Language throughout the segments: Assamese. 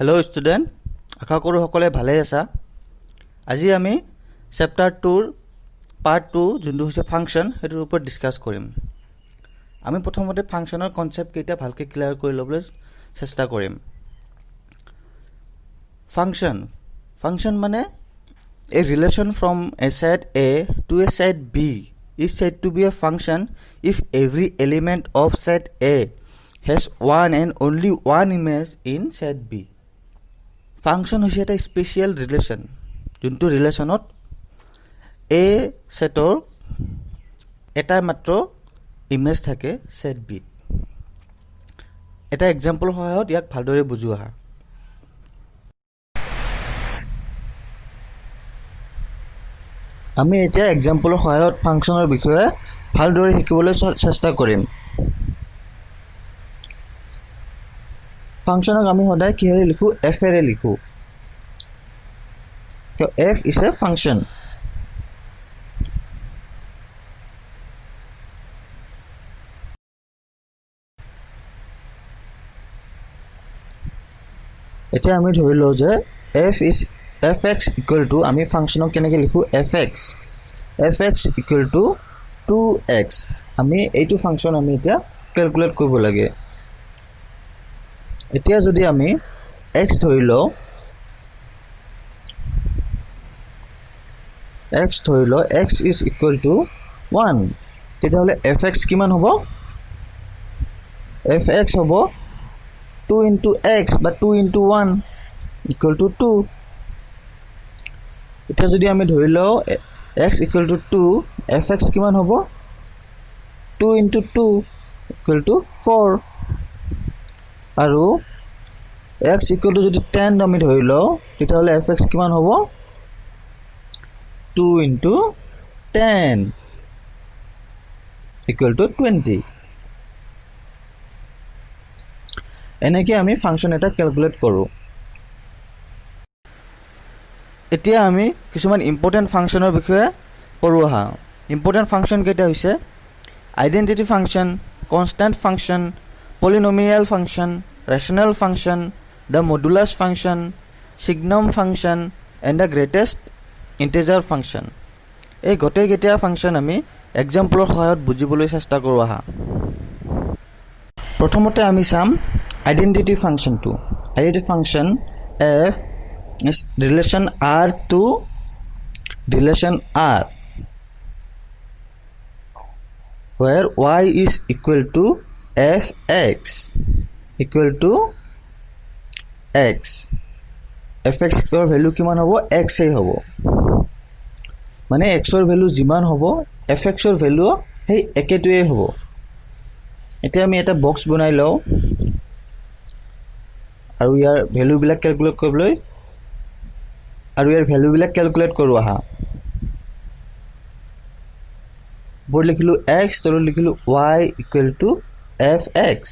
হেল্ল' ষ্টুডেণ্ট, আশা কৰোঁ সকলোৱে ভালেই আছা। আজি আমি চেপ্টাৰ 2ৰ পাৰ্ট 2 যোনটো হৈছে ফাংচন, সেইটোৰ ওপৰত ডিছকাছ কৰিম। আমি প্ৰথমতে ফাংচনৰ কনচেপ্টকেইটা ভালকৈ ক্লিয়াৰ কৰি ল'বলৈ চেষ্টা কৰিম। ফাংচন মানে a relation from a set A to a set B is said to be a function if every element of set A has one and only one image in set B. Function হৈছে এটা স্পেচিয়েল ৰিলেশ্যন, যোনটো ৰিলেশ্যনত এ ছেটৰ এটাই মাত্ৰ ইমেজ থাকে ছেট বিত। এটা এক্সাম্পলৰ সহায়ত ইয়াক ভালদৰে বুজোৱা। আমি এতিয়া এক্সাম্পলৰ সহায়ত ফাংচনৰ বিষয়ে ভালদৰে শিকিবলৈ চেষ্টা কৰিম। ফাংচনক আমি সদায় কিহেৰে লিখোঁ? এফেৰে লিখোঁ। তো এফ ইজ এ ফাংচন। এতিয়া আমি ধৰি লওঁ যে এফ এক্স ইকুৱেল টু, আমি ফাংচনক কেনেকৈ লিখোঁ? F x equal to 2x। আমি এইটো ফাংচন আমি এতিয়া কেলকুলেট কৰিব লাগে। এতিয়া যদি আমি এক্স ধৰি লওঁ, এক্স ইজ ইকুৱেল টু 1, তেতিয়াহ'লে এফ এক্স কিমান হ'ব? এফ এক্স হ'ব 2 ইনটু এক্স বা 2 ইনটু 1 ইকুৱেল টু 2। এতিয়া যদি আমি ধৰি লওঁ x equal to 2, F x কিমান হ'ব? 2 ইনটু 2 ইকুৱেল টু 4। আৰু এক্স ইকুৱেল টু যদি 10 আমি ধৰি লওঁ, তেতিয়াহ'লে এফ এক্স কিমান হ'ব? 2 ইনটু 10 ইকুৱেল টু 20। এনেকৈ আমি ফাংচন এটা কেলকুলেট কৰোঁ। এতিয়া আমি কিছুমান ইম্পৰ্টেণ্ট ফাংচনৰ বিষয়ে পঢ়োঁ আহা। ইম্পৰ্টেণ্ট ফাংচন কেইটা হৈছে identity function, constant function, polynomial function, rational function, the modulus function, signum function and the greatest integer function. এই গোটেইকেইটা ফাংচন আমি এক্সাম্পলৰ সহায়ত বুজিবলৈ চেষ্টা কৰোঁ আহা। প্ৰথমতে আমি চাম আইডেণ্টিটি ফাংচনটো। Identity function F is relation R to relation R, where y is equal to fx equal to x। fx ৰ ভ্যালু কিমান হ'ব? x এই হ'ব। মানে x ৰ ভ্যালু যিমান হ'ব fx ৰ ভ্যালু সেই একেটোৱেই হ'ব। এতিয়া আমি এটা বক্স বনাই লওঁ আৰু ইয়াৰ ভ্যালুবিলাক ক্যালকুলেট কৰিবলৈ কৰোঁ আহা। ওপৰত লিখিলোঁ x, তলত লিখিলোঁ y equal to F x.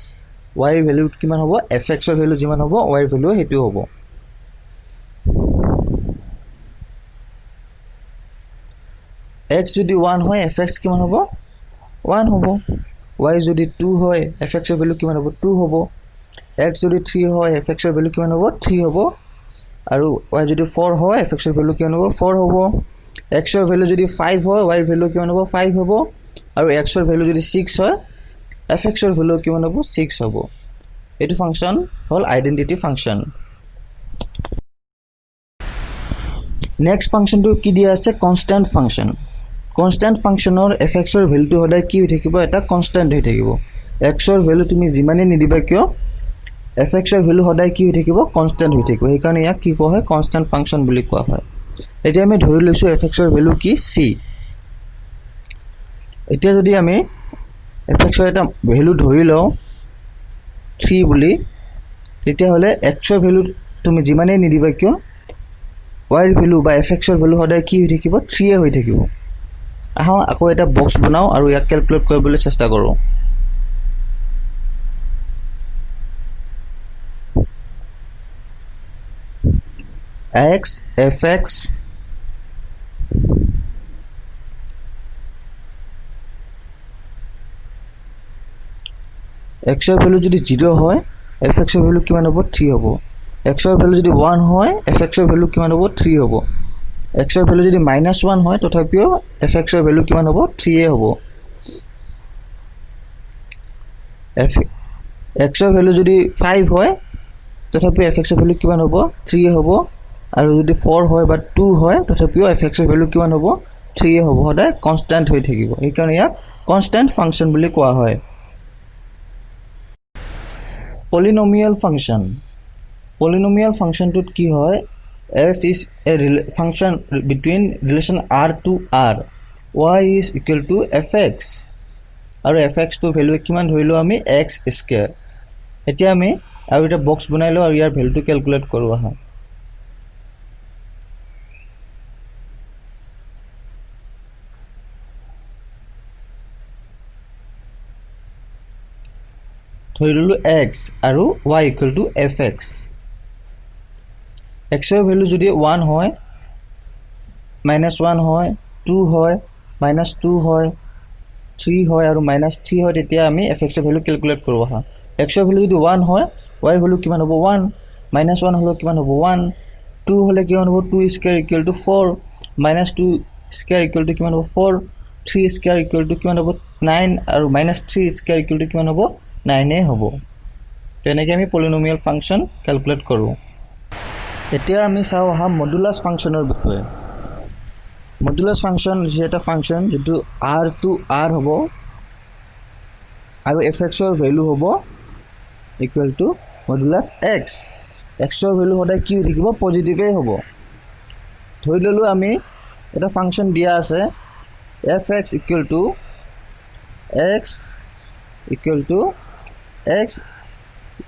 y ৰ ভ্যালু কিমান হ'ব? এফ এক্সৰ ভ্যালু যিমান হ'ব y ৰ ভ্যালু সেইটো হ'ব। x যদি 1 হয় এফ এক্স কিমান হ'ব? 1 হ'ব। y যদি 2 হয় এফ এক্সৰ ভ্যালু কিমান হ'ব? 2 হ'ব। x যদি 3 হয় এফ এক্সৰ ভ্যালু কিমান হ'ব? 3 হ'ব। আৰু y যদি 4 হয় এফ এক্সৰ ভ্যালু কিমান হ'ব? 4 হ'ব। x ৰ ভ্যালু যদি 5 হয় y ৰ ভ্যালু কিমান হ'ব? 5 হ'ব। আৰু x ৰ ভ্যালু যদি 6 হয় এফ এক্সৰ ভ্যালু কিমান হ'ব? 6 হ'ব। এইটো ফাংচন হ'ল আইডেণ্টিটি ফাংচন। নেক্সট ফাংচনটো কি দিয়া আছে? Constant function. কনষ্টেণ্ট ফাংচনৰ এফ এক্সৰ ভ্যালুটো সদায় কি হৈ থাকিব? এটা কনষ্টেণ্ট হৈ থাকিব। এক্সৰ ভ্যালু তুমি যিমানেই নিদিবা কিয় এফ এক্সৰ ভ্যালু সদায় কি হৈ থাকিব? কনষ্টেণ্ট হৈ থাকিব। সেইকাৰণে ইয়াক কি কোৱা হয়? কনষ্টেণ্ট ফাংচন বুলি কোৱা হয়। এতিয়া আমি ধৰি লৈছোঁ এফ এক্সৰ ভ্যালু কি? চি। এতিয়া যদি আমি এফ এক্সৰ এটা ভ্যালু ধৰি লওঁ 3 বুলি, তেতিয়াহ'লে এক্সৰ ভ্যালু তুমি যিমানেই নিদিবা কিয় y ৰ ভ্যালু বা এফ এক্সৰ ভ্যালু সদায় কি হৈ থাকিব? 3 হৈ থাকিব। আহা আকৌ এটা বক্স বনাওঁ আৰু ইয়াক কেলকুলেট কৰিবলৈ চেষ্টা কৰোঁ। x fx x ৰ ভ্যালু যদি 0 হয় এফ এক্সৰ ভ্যালু কিমান হ'ব? 3 হ'ব। এক্সৰ ভ্যালু যদি 1 হয় fxৰ ভ্যালু কিমান হ'ব 3 হ'ব এক্সৰ ভ্যালু যদি -1 হয় তথাপিও fxৰ ভ্যালু কিমান হ'ব 3 এ হ'ব এক্সৰ ভ্যালু যদি 5 হয় তথাপিও fxৰ ভ্যালু কিমান হ'ব 3 এ হ'ব আৰু যদি 4 হয় বা 2 হয় তথাপিও fxৰ ভ্যালু কিমান হ'ব 3 এ হ'ব সদায় কনস্ট্যান্ট হৈ থাকিব এই কাৰণে ইয়াক কনস্ট্যান্ট ফাংশন বুলি কোৱা হয় polynomial function Polynomial function to কি হয় f is a function between relation r to r y is equal to fx আৰু fx to value কিমান ধৰিলো আমি x square এতিয়া আমি আৰু এটা বক্স বনাইলো আৰু ইয়াৰ ভ্যালুটো ক্যালকুলেট কৰো আহা ধৰিলো x আৰু y equal to fx x এর ভ্যালু যদি 1 হয় -1 হয় 2 হয় -2 হয় 3 হয় আৰু -3 হয় তেতিয়া আমি fx এর ভ্যালু ক্যালকুলেট করব হা x এর ভ্যালু যদি 1 হয় y এর ভ্যালু কিমান হ'ব 1 -1 হলে কিমান হ'ব 1 2 হলে কিমান হ'ব 2 square equal to 4 -2 square equal to কিমান হ'ব 4 3 স্কয়ার ইকুয়াল টু কিমান হ'ব 9 আৰু -3 স্কয়ার ইকুয়াল টু কিমান হ'ব 9 এ হ'ব তেনেকৈ আমি পলিনোমিয়াল ফাংশন ক্যালকুলেট কৰো এতিয়া আমি চাও হা মডুলাস ফাংশনৰ বিষয়ে মডুলাস ফাংশন যে এটা ফাংশন যেটো r to r হ'ব আৰু fx ৰ ভ্যালু হ'ব equal to modulus x x ৰ ভ্যালু সদায় কি থাকিব পজিটিভই হ'ব ধৰি ললো আমি এটা ফাংশন দিয়া আছে fx equal to x equal to x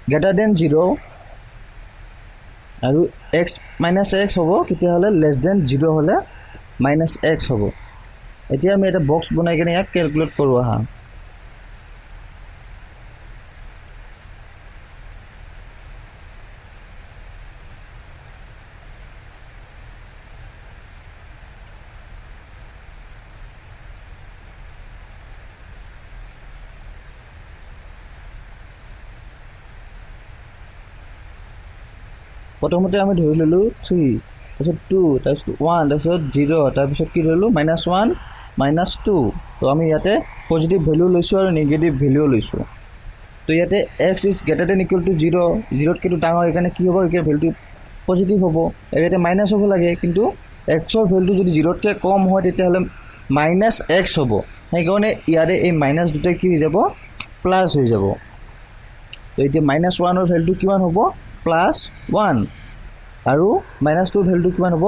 greater than 0 আৰু x - x হ'ব কেতিয়া হলে less than 0 হলে -x হ'ব এতিয়া আমি এটা বক্স বনাই কিনে ইয়াক ক্যালকুলেট কৰো আহা প্ৰথমতে আমি ধৰি ললো 3 তাৰপিছত 2 তাৰপিছত 1 তাৰপিছত 0 তাৰপিছত কি ধৰিলো -1 -2 তো আমি ইয়াতে পজিটিভ ভ্যালু লৈছো আৰু নেগেটিভ ভ্যালু লৈছো তো ইয়াতে x is greater than equal to 0 0 ত ডাঙৰ এখানে কি হ'ব একে ভ্যালুটো পজিটিভ হ'ব ইয়াতে মাইনাস হ'ব লাগে কিন্তু x ৰ ভ্যালুটো যদি 0 তকৈ কম হয় তেতিয়া হলে -x হ'ব সেইকাৰণে ইয়াৰে এই মাইনাস দুটা কি হৈ যাব প্লাস হৈ যাব তো এতিয়া -1 ৰ ভ্যালুটো কিমান হ'ব +1 আৰু -2 ভ্যালুটো কিমান হ'ব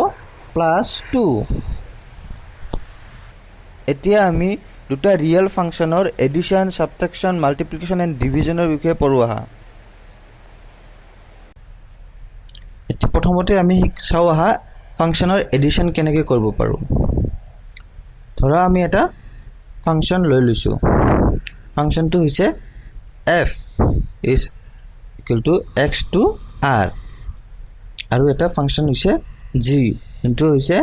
+2 এতিয়া আমি দুটা ৰিয়েল ফাংশনৰ এডিশন সাবট্ৰাকশন মাল্টিপ্লিকেশন এন্ড ডিভিজনৰ বিষয়ে পঢ়ো আহা এতিয়া প্ৰথমতে আমি চাও আহা ফাংশনৰ এডিশন কেনেকৈ কৰিব পাৰো ধৰা আমি এটা ফাংশন লৈ লৈছো ফাংশনটো হৈছে f is equal to x to r আৰু এটা ফাংশন হৈছে g ইনটু হৈছে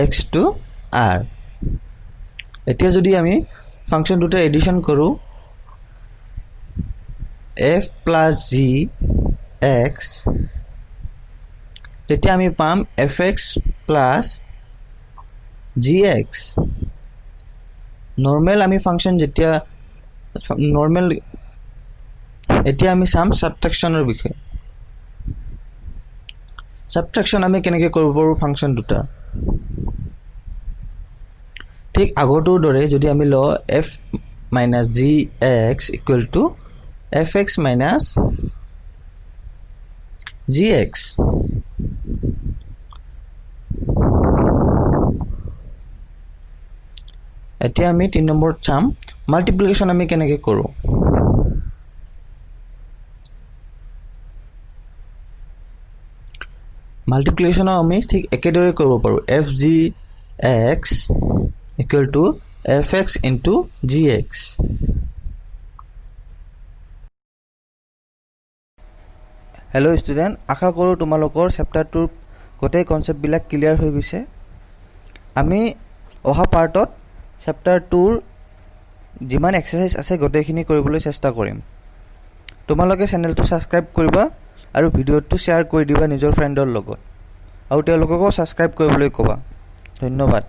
x to r এতিয়া যদি আমি ফাংশন দুটা এডিশন কৰো f plus g x তেতিয়া আমি পাম fx plus gx নরমাল আমি ফাংশন যেতিয়া নরমাল এতিয়া আমি সাম সাবট্ৰাকশনৰ বিষয়ে সাবট্ৰাকশন আমি কেনেকৈ কৰিব পাৰো ফাংশন দুটা ঠিক আগৰটোৰ দৰে যদি আমি ল f minus gx equal to fx minus gx এতিয়া আমি 3 নম্বৰ চাম মাল্টিপ্লিকেশন আমি কেনেকৈ কৰো মাল্টিপ্লিকেশন আমি ঠিক একেদৰে কৰিব পাৰো fgx equal to fx into gx hello student आशा करो তোমালোকৰ চেপ্টাৰটোৰ গোটেই কনসেপ্ট বিলাক ক্লিয়াৰ হৈ গৈছে আমি অহা পাৰ্টত চেপ্টাৰ 2ৰ যিমান এক্সাৰসাইজ আছে গোটেইখিনি কৰিবলৈ চেষ্টা কৰিম তোমালোকে চেনেলটো সাবস্ক্ৰাইব কৰিবা আৰু ভিডিঅ'টো শ্বেয়াৰ কৰি দিবা নিজৰ ফ্ৰেণ্ডৰ লগত আৰু তেওঁলোককো ছাবস্ক্ৰাইব কৰিবলৈ ক'বা। ধন্যবাদ।